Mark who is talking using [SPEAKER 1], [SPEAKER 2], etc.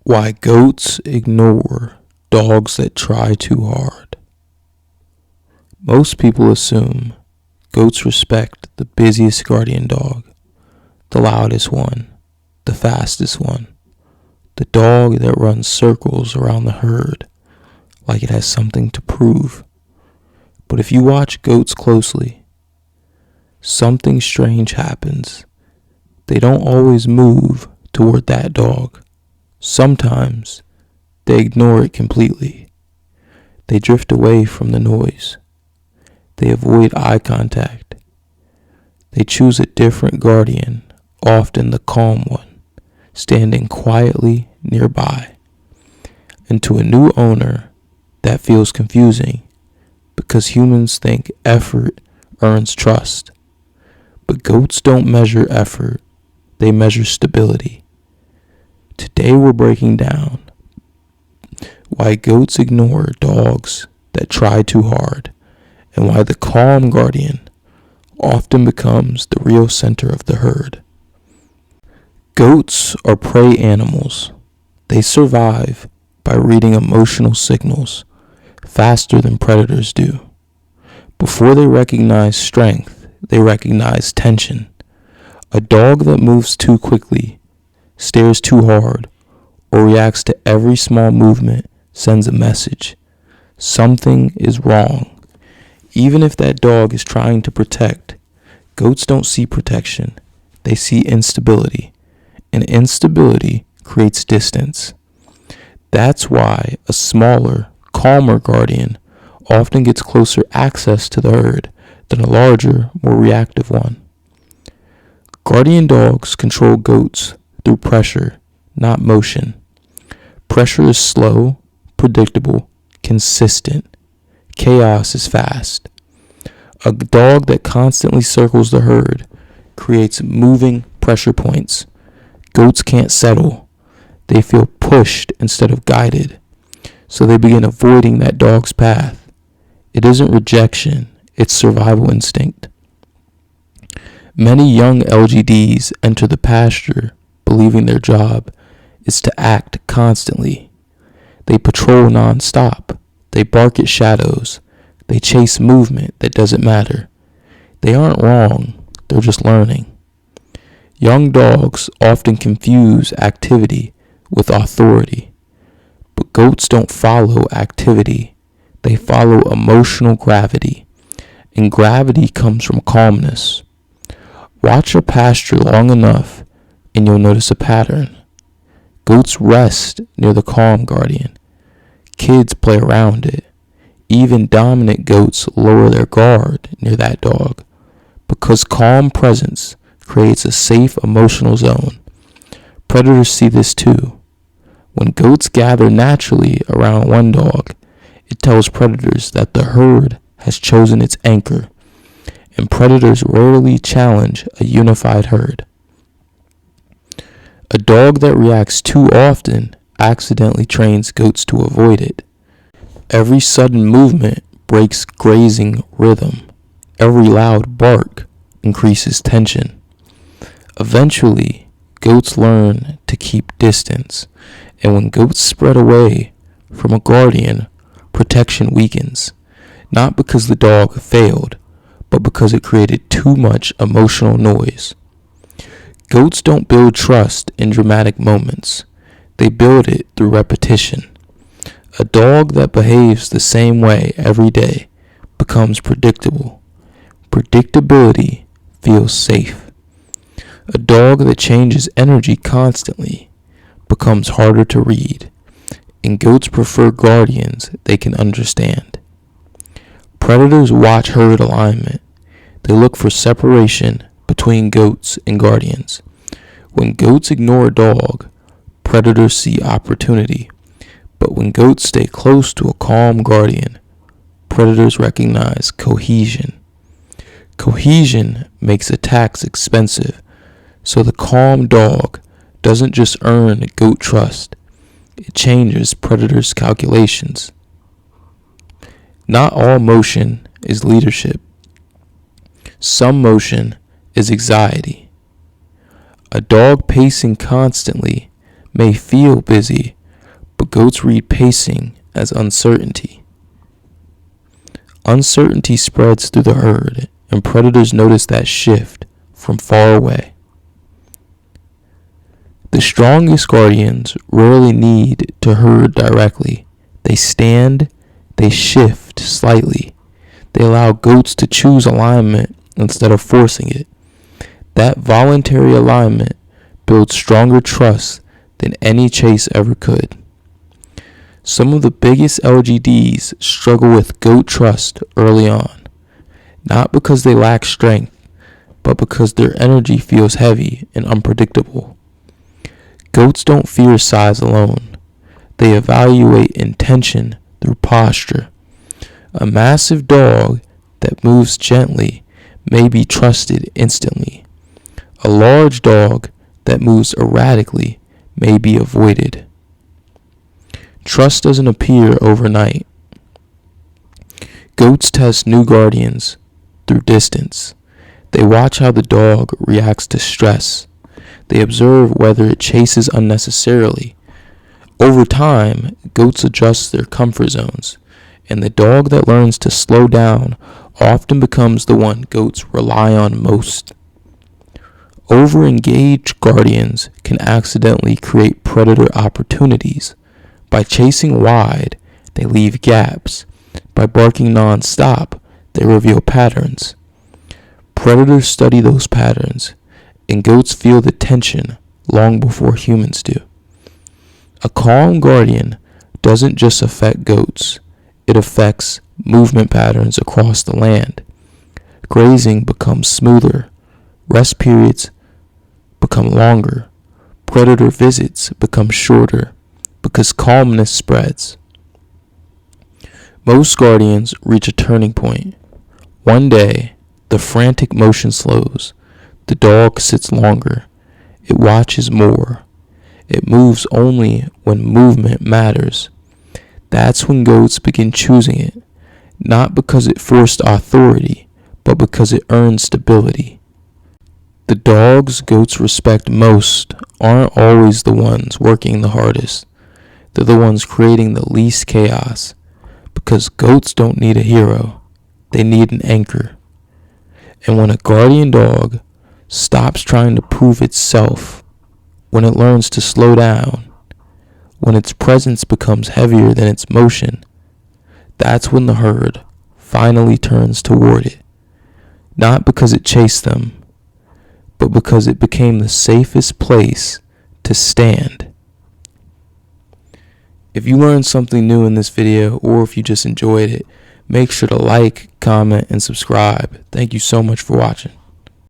[SPEAKER 1] Why goats ignore dogs that try too hard. Most people assume goats respect the busiest guardian dog, the loudest one, the fastest one, the dog that runs circles around the herd like it has something to prove. But if you watch goats closely, something strange happens. They don't always move toward that dog. Sometimes they ignore it completely. They drift away from the noise. They avoid eye contact. They choose a different guardian, often the calm one, standing quietly nearby. And to a new owner, that feels confusing because humans think effort earns trust. But goats don't measure effort, they measure stability. Today we're breaking down why goats ignore dogs that try too hard, and why the calm guardian often becomes the real center of the herd. Goats are prey animals. They survive by reading emotional signals faster than predators do. Before they recognize strength, they recognize tension. A dog that moves too quickly, stares too hard, or reacts to every small movement sends a message. Something is wrong. Even if that dog is trying to protect, goats don't see protection. They see instability. And instability creates distance. That's why a smaller, calmer guardian often gets closer access to the herd than a larger, more reactive one. Guardian dogs control goats through pressure, not motion. Pressure is slow, predictable, consistent. Chaos is fast. A dog that constantly circles the herd creates moving pressure points. Goats can't settle. They feel pushed instead of guided. So they begin avoiding that dog's path. It isn't rejection, it's survival instinct. Many young LGDs enter the pasture believing their job is to act constantly. They patrol non-stop. They bark at shadows. They chase movement that doesn't matter. They aren't wrong, they're just learning. Young dogs often confuse activity with authority. But goats don't follow activity. They follow emotional gravity. And gravity comes from calmness. Watch a pasture long enough and you'll notice a pattern. Goats rest near the calm guardian. Kids play around it. Even dominant goats lower their guard near that dog, because calm presence creates a safe emotional zone. Predators see this too. When goats gather naturally around one dog, it tells predators that the herd has chosen its anchor, and predators rarely challenge a unified herd. A dog that reacts too often accidentally trains goats to avoid it. Every sudden movement breaks grazing rhythm. Every loud bark increases tension. Eventually, goats learn to keep distance, and when goats spread away from a guardian, protection weakens, not because the dog failed, but because it created too much emotional noise. Goats don't build trust in dramatic moments. They build it through repetition. A dog that behaves the same way every day becomes predictable. Predictability feels safe. A dog that changes energy constantly becomes harder to read, and goats prefer guardians they can understand. Predators watch herd alignment. They look for separation between goats and guardians. When goats ignore a dog, predators see opportunity. But when goats stay close to a calm guardian, predators recognize cohesion. Cohesion makes attacks expensive, so the calm dog doesn't just earn goat trust, it changes predators' calculations. Not all motion is leadership. Some motion is anxiety. A dog pacing constantly may feel busy, goats read pacing as uncertainty. Uncertainty spreads through the herd, and predators notice that shift from far away. The strongest guardians rarely need to herd directly. They stand, they shift slightly. They allow goats to choose alignment instead of forcing it. That voluntary alignment builds stronger trust than any chase ever could. Some of the biggest LGDs struggle with goat trust early on, not because they lack strength, but because their energy feels heavy and unpredictable. Goats don't fear size alone. They evaluate intention through posture. A massive dog that moves gently may be trusted instantly. A large dog that moves erratically may be avoided. Trust doesn't appear overnight. Goats test new guardians through distance. They watch how the dog reacts to stress. They observe whether it chases unnecessarily. Over time, goats adjust their comfort zones, and the dog that learns to slow down often becomes the one goats rely on most. Overengaged guardians can accidentally create predator opportunities. By chasing wide, they leave gaps. By barking non-stop, they reveal patterns. Predators study those patterns, and goats feel the tension long before humans do. A calm guardian doesn't just affect goats, it affects movement patterns across the land. Grazing becomes smoother, rest periods become longer, predator visits become shorter, because calmness spreads. Most guardians reach a turning point. One day, the frantic motion slows. The dog sits longer. It watches more. It moves only when movement matters. That's when goats begin choosing it, not because it forced authority, but because it earned stability. The dogs goats respect most aren't always the ones working the hardest. They're the ones creating the least chaos, because goats don't need a hero, they need an anchor. And when a guardian dog stops trying to prove itself, when it learns to slow down, when its presence becomes heavier than its motion, that's when the herd finally turns toward it. Not because it chased them, but because it became the safest place to stand. If you learned something new in this video, or if you just enjoyed it, make sure to like, comment, and subscribe. Thank you so much for watching.